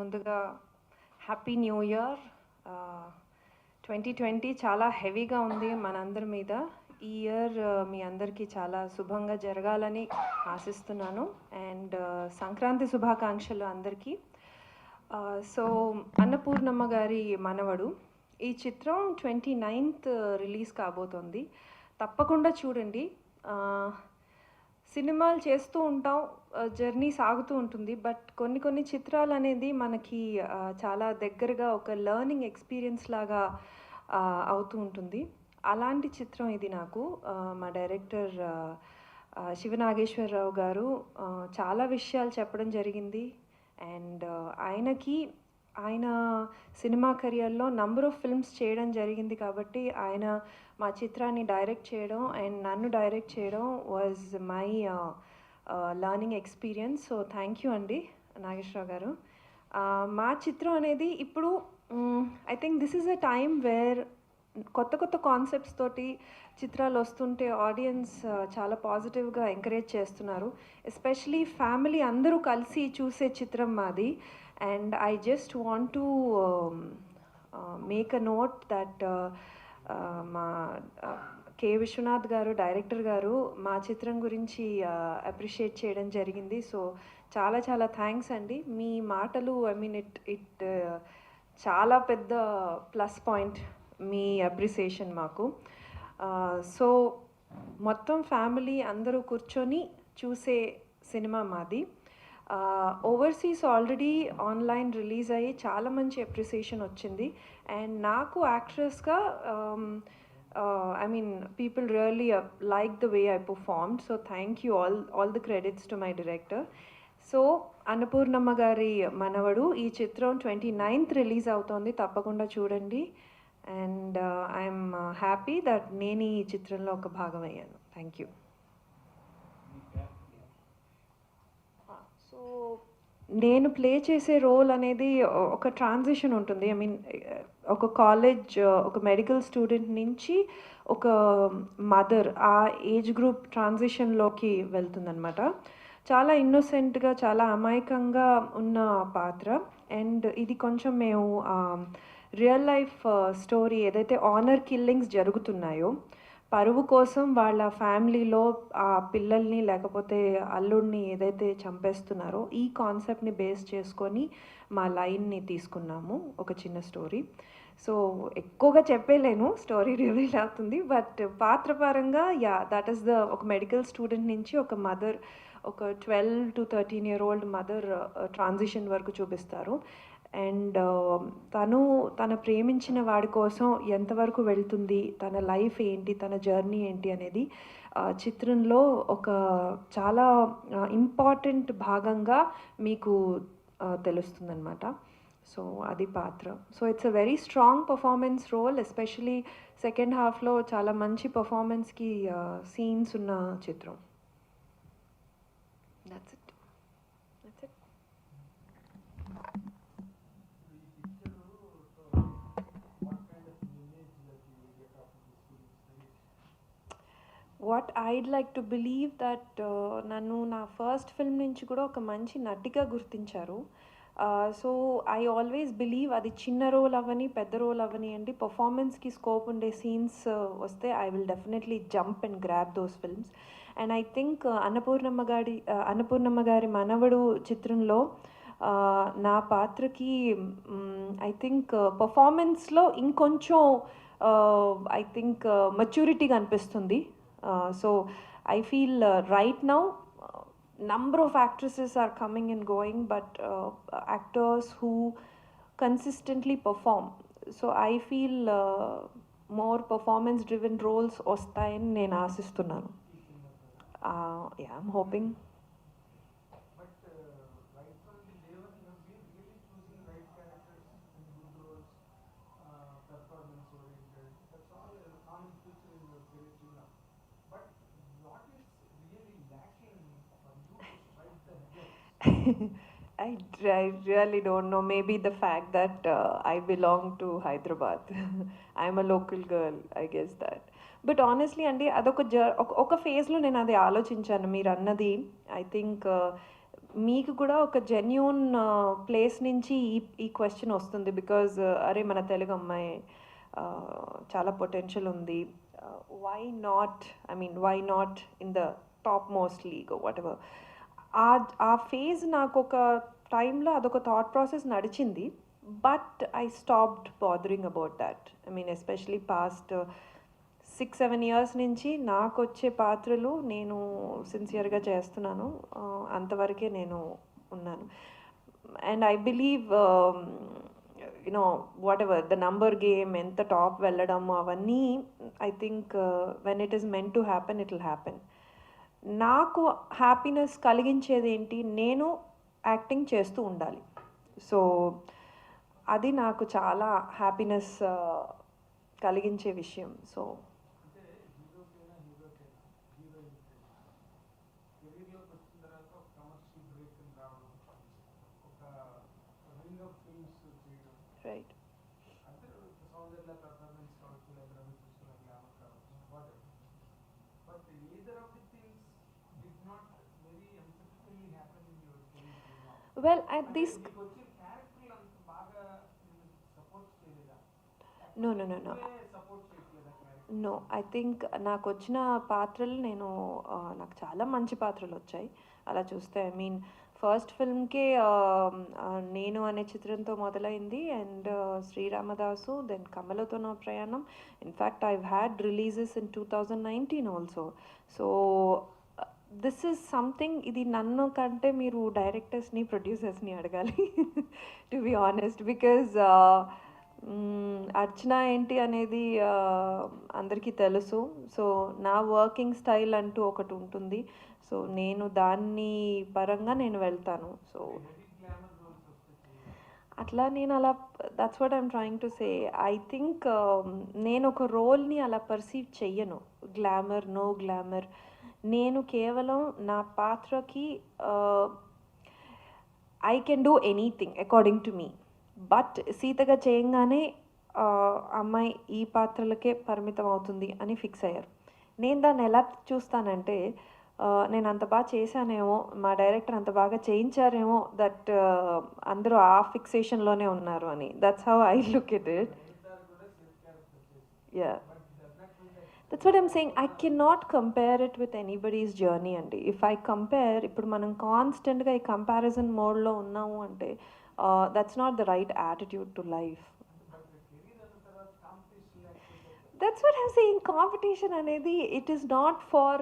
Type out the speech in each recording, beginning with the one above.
ముందుగా happy new year. 2020 చాలా హెవీగా ఉంది మనందరి మీద. ఈ ఇయర్ మీ అందరికీ చాలా శుభంగా జరగాలని ఆశిస్తున్నాను. అండ్ సంక్రాంతి శుభాకాంక్షలు అందరికీ. సో అన్నపూర్ణమ్మ గారి మనవడు ఈ చిత్రం 29th రిలీజ్ కాబోతోంది. తప్పకుండా చూడండి. సినిమాలు చేస్తూ ఉంటాం, జర్నీ సాగుతూ ఉంటుంది. బట్ కొన్ని చిత్రాలు అనేది మనకి చాలా దగ్గరగా ఒక లెర్నింగ్ ఎక్స్పీరియన్స్ లాగా అవుతూ ఉంటుంది. అలాంటి చిత్రం ఇది నాకు. మా డైరెక్టర్ శివనాగేశ్వరరావు గారు చాలా విషయాలు చెప్పడం జరిగింది. అండ్ ఆయన సినిమా కెరియర్లో నంబర్ ఆఫ్ ఫిల్మ్స్ చేయడం జరిగింది కాబట్టి ఆయన మా చిత్రాన్ని డైరెక్ట్ చేయడం అండ్ నన్ను డైరెక్ట్ చేయడం was my learning experience. So thank you అండి నాగేశ్వరరావు గారు. మా చిత్రం అనేది ఇప్పుడు I think this is a time where కొత్త కాన్సెప్ట్స్ తోటి చిత్రాలు వస్తుంటే ఆడియన్స్ చాలా పాజిటివ్గా ఎంకరేజ్ చేస్తున్నారు. ఎస్పెషలీ ఫ్యామిలీ అందరూ కలిసి చూసే చిత్రం మాది. And I just want to make a note that మా కే విశ్వనాథ్ గారు డైరెక్టర్ గారు మా చిత్రం గురించి అప్రిషియేట్ చేయడం జరిగింది. సో చాలా థ్యాంక్స్ అండి. మీ మాటలు ఐ మీన్ ఇట్ చాలా పెద్ద ప్లస్ పాయింట్ మీ అప్రిసియేషన్ మాకు. సో మొత్తం ఫ్యామిలీ అందరూ కూర్చొని చూసే సినిమా మాది. ఓవర్సీస్ ఆల్రెడీ ఆన్లైన్ రిలీజ్ అయ్యి చాలా మంచి అప్రిసియేషన్ వచ్చింది. అండ్ నాకు యాక్ట్రెస్గా I mean, people really like the way I performed. So thank you all the credits to my director. So అన్నపూర్ణమ్మ గారి మనవడు ఈ చిత్రం 29th రిలీజ్ అవుతోంది. తప్పకుండా చూడండి. అండ్ ఐఎమ్ హ్యాపీ దట్ నేను ఈ చిత్రంలో ఒక భాగం అయ్యాను. Thank you. సో నేను ప్లే చేసే రోల్ అనేది ఒక ట్రాన్సిషన్ ఉంటుంది. ఐ మీన్ ఒక కాలేజ్ ఒక మెడికల్ స్టూడెంట్ నుంచి ఒక మదర్ ఆ ఏజ్ గ్రూప్ ట్రాన్సిషన్లోకి వెళ్తుందనమాట. చాలా ఇన్నోసెంట్గా చాలా అమాయకంగా ఉన్న పాత్ర. అండ్ ఇది కొంచెం మేము రియల్ లైఫ్ స్టోరీ ఏదైతే ఆనర్ కిల్లింగ్స్ జరుగుతున్నాయో పరువు కోసం వాళ్ళ ఫ్యామిలీలో ఆ పిల్లల్ని లేకపోతే అల్లుడిని ఏదైతే చంపేస్తున్నారో ఈ కాన్సెప్ట్ని బేస్ చేసుకొని మా లైన్ని తీసుకున్నాము. ఒక చిన్న స్టోరీ. సో ఎక్కువగా చెప్పలేను, స్టోరీ రివీల్ అవుతుంది. బట్ పాత్రపరంగా దట్ ఈస్ ఒక మెడికల్ స్టూడెంట్ నుంచి ఒక మదర్, ఒక 12 to 13 year old mother transition వరకు చూపిస్తారు. అండ్ తన ప్రేమించిన వాడి కోసం ఎంతవరకు వెళ్తుంది, తన లైఫ్ ఏంటి, తన జర్నీ ఏంటి అనేది చిత్రంలో ఒక చాలా ఇంపార్టెంట్ భాగంగా మీకు తెలుస్తుందన్నమాట. సో అది పాత్ర. So it's a very strong performance role. Especially second హాఫ్లో చాలా మంచి పర్ఫార్మెన్స్కి సీన్స్ ఉన్న చిత్రం. That's it. What I'd like to believe that నన్ను నా ఫస్ట్ ఫిల్మ్ నుంచి కూడా ఒక మంచి నటిగా గుర్తించారు. సో ఐ ఆల్వేస్ బిలీవ్ అది చిన్న రోల్ అవ్వని పెద్ద రోల్ అవ్వని అండి, పర్ఫార్మెన్స్కి స్కోప్ ఉండే సీన్స్ వస్తే I will definitely jump and grab those films. And I think Annapurnamma గారి మనవడు చిత్రంలో నా పాత్రకి ఐ థింక్ పర్ఫార్మెన్స్లో ఇంకొంచెం ఐ థింక్ మెచ్యూరిటీగా అనిపిస్తుంది. So I feel right now number of actresses are coming and going, but actors who consistently perform. So I feel more performance driven roles ostayani nenu aasistunnanu. Yeah, I'm hoping. I really don't know. Maybe the fact that I belong to Hyderabad. I'm a local girl, I guess that. But honestly, అండి అదొక ఒక ఫేజ్లో నేను అది ఆలోచించాను మీరు అన్నది. I think మీకు కూడా ఒక జెన్యూన్ ప్లేస్ నుంచి ఈ క్వశ్చన్ వస్తుంది. బికాజ్ అరే మన తెలుగు అమ్మాయి చాలా పొటెన్షియల్ ఉంది, why not, I mean why not in the top most league whatever. ఆ ఫేజ్ నాకు ఒక టైంలో అదొక థాట్ ప్రాసెస్ నడిచింది. But I stopped bothering about that. I mean especially past 6-7 years నుంచి నాకు వచ్చే పాత్రలు నేను సిన్సియర్గా చేస్తున్నాను. అంతవరకే నేను ఉన్నాను. And I believe you know what ever the number game ఎంత టాప్ వెళ్ళడం అవన్నీ I think when it is meant to happen it will happen. నాకు హ్యాపీనెస్ కలిగించేది ఏంటి, నేను యాక్టింగ్ చేస్తూ ఉండాలి. సో అది నాకు చాలా హ్యాపీనెస్ కలిగించే విషయం. So right. Well this no no no no no I think నాకు వచ్చిన పాత్రలు నాకు చాలా మంచి పాత్రలు వచ్చాయి అలా చూస్తే. ఐ మీన్ ఫస్ట్ ఫిల్మ్కే నేను అనే చిత్రంతో మొదలైంది, అండ్ శ్రీరామదాసు, దెన్ కమలతో నా ప్రయాణం. In fact I had releases in 2019 also. So this is something, ఇది నన్ను కంటే మీరు డైరెక్టర్స్ని ప్రొడ్యూసర్స్ని అడగాలి టు బి ఆనెస్ట్. బికాజ్ అర్చన ఏంటి అనేది అందరికీ తెలుసు. సో నా వర్కింగ్ స్టైల్ అంటూ ఒకటి ఉంటుంది. సో నేను దాన్ని పరంగా నేను వెళ్తాను. సో అట్లా నేను అలా that's what I'm trying to say. I think నేను ఒక రోల్ని అలా పర్సీవ్ చెయ్యను, గ్లామర్ నో గ్లామర్. నేను కేవలం నా పాత్రకి I can do anything according to me. But సీతగా చేయంగానే అమ్మాయి ఈ పాత్రలకే పరిమితం అవుతుంది అని ఫిక్స్ అయ్యారు. నేను దాన్ని ఎలా చూస్తానంటే, నేను అంత బాగా చేశానేమో, మా డైరెక్టర్ అంత బాగా చేయించారేమో, దట్ అందరూ ఆ ఫిక్సేషన్లోనే ఉన్నారు అని. That's how I look at it. Yeah, that's what I'm saying. I can not compare it with anybody's journey అండి. ఇఫ్ ఐ కంపేర్, ఇప్పుడు మనం కాన్స్టెంట్గా ఈ కంపారిజన్ మోడ్లో ఉన్నాము అంటే that's not the right attitude to life. That's what I'm saying. Competition అనేది it is not for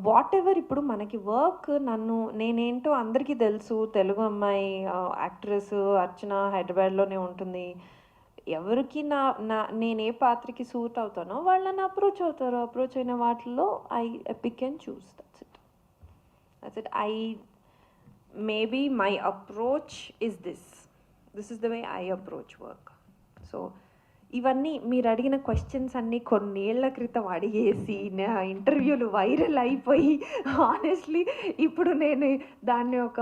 whatever. ఇప్పుడు మనకి వర్క్, నేనేంటో అందరికీ తెలుసు. తెలుగు అమ్మాయి యాక్ట్రెస్ అర్చన హైదరాబాద్లోనే ఉంటుంది. ఎవరికి నేను ఏ పాత్రకి సూట్ అవుతానో వాళ్ళు నన్ను అప్రోచ్ అవుతారు. అప్రోచ్ అయిన వాటిల్లో I pick and choose. That's it. maybe my approach is this is the way I approach work. So ఇవన్నీ మీరు అడిగిన క్వశ్చన్స్ అన్నీ కొన్నేళ్ల క్రితం అడిగేసి నా ఇంటర్వ్యూలు వైరల్ అయిపోయి ఆనెస్ట్లీ ఇప్పుడు నేను దాన్ని ఒక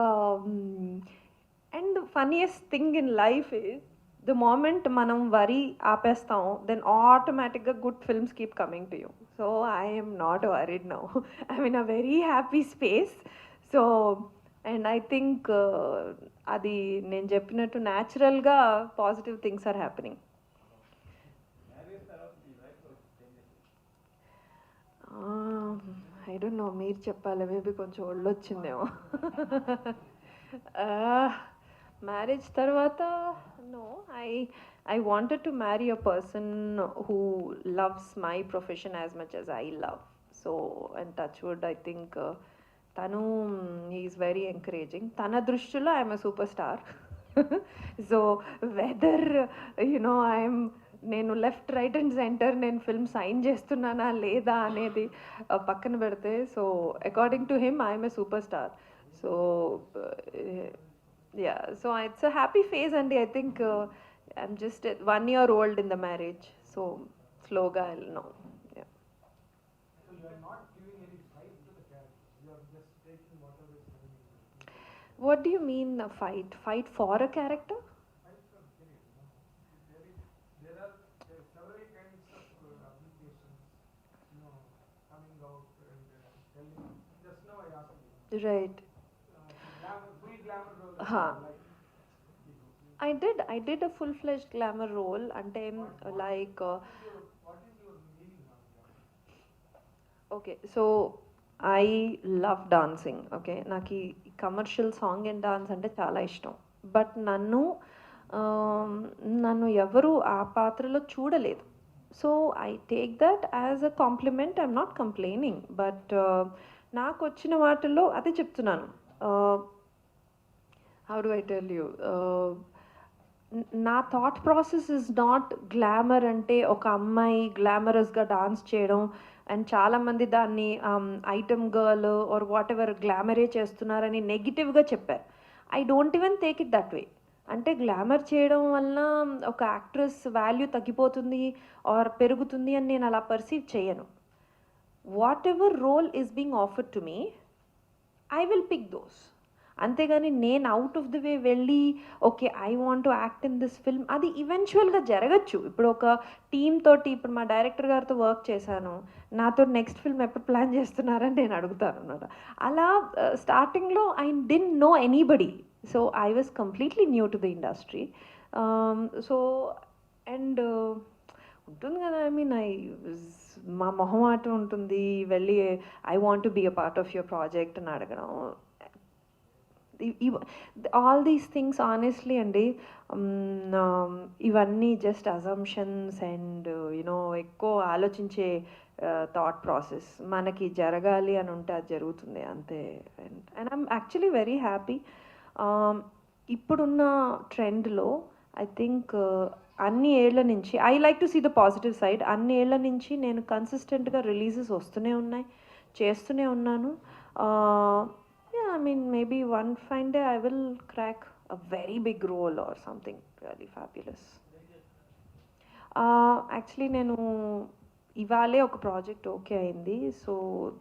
and funniest thing in life is the moment మనం వరి ఆపేస్తాం, దెన్ ఆటోమేటిక్గా good films keep coming to you. So I'm not worried now. I'm in a very happy space. So and I think అది నేను చెప్పినట్టు న్యాచురల్గా positive things are happening. I don't know, మీరు చెప్పాలి. Maybe కొంచెం ఒళ్ళు వచ్చిందేమో. మ్యారేజ్ తర్వాత no, I wanted to marry a person who loves my profession as much as I love. So and touch wood, I think తను is very encouraging. తన దృష్టిలో I'm a superstar. So whether you know నేను left right and centre నేను film sign చేస్తున్నానా లేదా అనేది పక్కన పెడితే, so according to him I'm a superstar. So yeah, so it's a happy phase అండి. I think I'm just 1 year old in the marriage. So స్లోగా I will know. What do you mean a fight? Fight for a character? There are several kinds of applications, coming out and telling. Just now I asked you. Right. హా, I did a full-fledged glamour role అంటే like okay so I love dancing. Okay, నాకు ఈ commercial song and dance అంటే చాలా ఇష్టం. But నన్ను ఎవరు ఆ పాత్రలో చూడలేదు. So I take that as a compliment. I'm not complaining. But నాకు వచ్చిన వాటిల్లో అదే చెప్తున్నాను. How do I tell you, నా thought process is not glamour అంటే ఒక అమ్మాయి గ్లామరస్గా డాన్స్ చేయడం అండ్ చాలామంది దాన్ని item girl or whatever గ్లామరే చేస్తున్నారని నెగిటివ్గా చెప్పారు. I don't even take it that way. అంటే గ్లామర్ చేయడం వలన ఒక యాక్ట్రెస్ వాల్యూ తగ్గిపోతుంది ఆర్ పెరుగుతుంది అని నేను అలా పర్సీవ్ చేయను. Whatever role is being offered to me, I will pick those. అంతేగాని నేను అవుట్ ఆఫ్ ది వే వెళ్ళి okay I want to act in this film, అది ఈవెన్చువల్గా జరగచ్చు. ఇప్పుడు ఒక టీమ్ తోటి ఇప్పుడు మా డైరెక్టర్ గారితో వర్క్ చేశాను, నాతో నెక్స్ట్ ఫిల్మ్ ఎప్పుడు ప్లాన్ చేస్తున్నారని నేను అడుగుతాను అనమాట. అలా స్టార్టింగ్లో I didn't know anybody. So I was completely new to the industry. So and ఉంటుంది కదా, ఐ మీన్ మా మొహమాటం ఉంటుంది వెళ్ళి I want to be a part of your project అని అడగడం. ఆల్ దీస్ థింగ్స్ ఆనెస్ట్లీ అండి, ఇవన్నీ జస్ట్ అజంప్షన్స్ అండ్ యునో ఎక్కువ ఆలోచించే థాట్ ప్రాసెస్. మనకి జరగాలి అని ఉంటే అది జరుగుతుంది అంతే. And I'm actually very happy. ఇప్పుడున్న ట్రెండ్లో ఐ థింక్ అన్ని ఏళ్ల నుంచి I like to see the positive side. అన్ని ఏళ్ల నుంచి నేను కన్సిస్టెంట్గా రిలీజెస్ వస్తూనే ఉన్నాయి, చేస్తూనే ఉన్నాను. Yeah, I mean, maybe one fine day I will crack a very big role or something really fabulous. Actually, నేను ఇవాళే ఒక ప్రాజెక్ట్ ఓకే అయింది. సో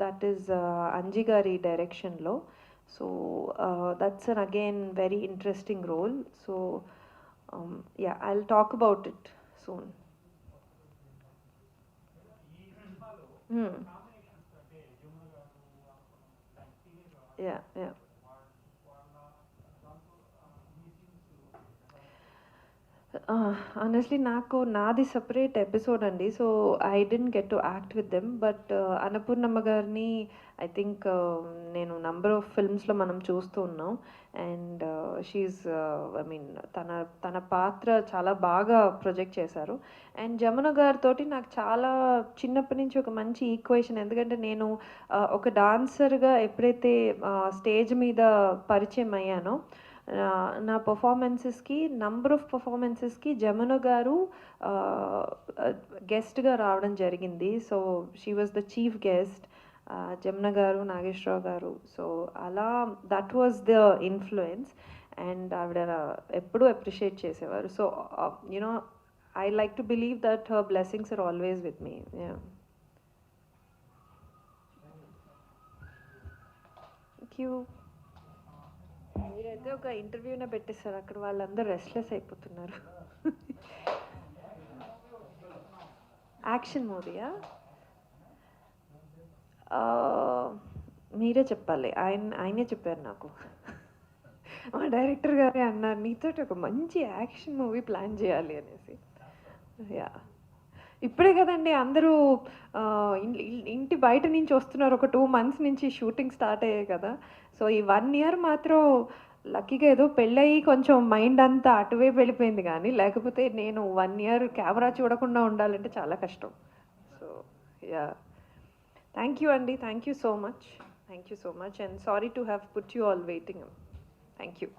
దట్ ఈస్ అంజి గారి డైరెక్షన్లో. So that's an again very interesting role. So yeah, I will talk about it soon. Yeah yeah honestly నాది separate episode అండి. So I didn't get to act with them. But Annapurnamma గారిని I think నేను number of ఫిల్మ్స్లో మనం చూస్తూ ఉన్నాం. And she I mean తన పాత్ర చాలా బాగా ప్రొజెక్ట్ చేశారు. అండ్ జమున గారితో నాకు చాలా చిన్నప్పటి నుంచి ఒక మంచి ఈక్వేషన్. ఎందుకంటే నేను ఒక డాన్సర్గా ఎప్పుడైతే స్టేజ్ మీద పరిచయం అయ్యానో, నా పర్ఫార్మెన్సెస్కి నంబర్ ఆఫ్ పర్ఫార్మెన్సెస్కి జమున గారు గెస్ట్గా రావడం జరిగింది. So she was the chief guest, Jamuna garu, Nageswara Rao garu. So అలా that was the influence. And ఆవిడ ఎప్పుడూ అప్రిషియేట్ చేసేవారు. So you know I like to believe that her blessings are always with me. Thank you. మీరైతే ఒక ఇంటర్వ్యూనే పెట్టేస్తారు, అక్కడ వాళ్ళందరూ రెస్ట్లెస్ అయిపోతున్నారు. యాక్షన్ మూవీయా? మీరే చెప్పాలి. ఆయనే చెప్పారు నాకు. మా డైరెక్టర్ గారే అన్నారు నీతోటి ఒక మంచి యాక్షన్ మూవీ ప్లాన్ చేయాలి అనేసి. యా, ఇప్పుడే కదండి అందరూ ఇంటి బయట నుంచి వస్తున్నారు. ఒక 2 months నుంచి షూటింగ్ స్టార్ట్ అయ్యాయి కదా. సో ఈ 1 year మాత్రం లక్కీగా ఏదో పెళ్ళయి కొంచెం మైండ్ అంతా అటువైపు వెళ్ళిపోయింది. కానీ లేకపోతే నేను 1 year కెమెరా చూడకుండా ఉండాలంటే చాలా కష్టం. సో యా, థ్యాంక్ యూ అండి. Thank you so much. Thank you so much. And sorry to have put you all waiting. Thank you.